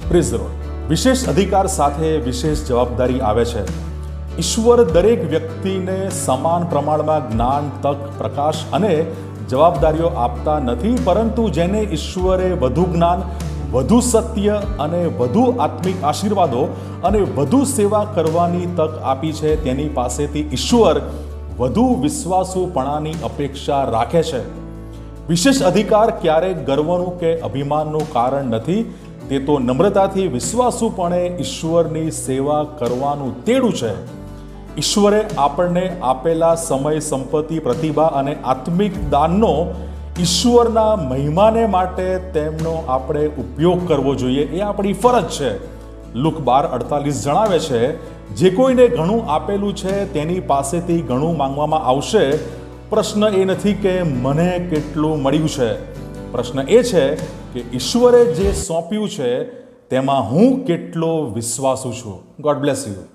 Praise the lord. વિશેષ અધિકાર સાથે વિશેષ જવાબદારી આવે છે. ઈશ્વર દરેક વ્યક્તિને સમાન પ્રમાણમાં જ્ઞાન, તક, પ્રકાશ અને જવાબદારીઓ આપતા નથી, પરંતુ જેને ઈશ્વરે વધુ જ્ઞાન, વધુ સત્ય અને વધુ આત્મિક આશીર્વાદો અને વધુ સેવા કરવાની તક આપી છે, તેની પાસેથી ઈશ્વર વધુ વિશ્વાસુપણાની અપેક્ષા રાખે છે. વિશેષ અધિકાર ક્યારેક ગર્વનું કે અભિમાનનું કારણ નથી. તે તો નમ્રતાથી વિશ્વાસુપણે ઈશ્વરની સેવા કરવાનું તેડું છે. ઈશ્વરે આપણને આપેલા સમય, સંપત્તિ, પ્રતિભા અને આત્મિક દાનનો ઈશ્વરના મહિમાને માટે તેમનો આપણે ઉપયોગ કરવો જોઈએ, એ આપણી ફરજ છે. લુક 12:48 જણાવે છે, જે કોઈને ઘણું આપેલું છે તેની પાસેથી ઘણું માંગવામાં આવશે. પ્રશ્ન એ નથી કે મને કેટલું મળ્યું છે, પ્રશ્ન એ છે કે ઈશ્વરે જે સોંપ્યું છે તેમાં હું કેટલો વિશ્વાસુ છું. God bless you.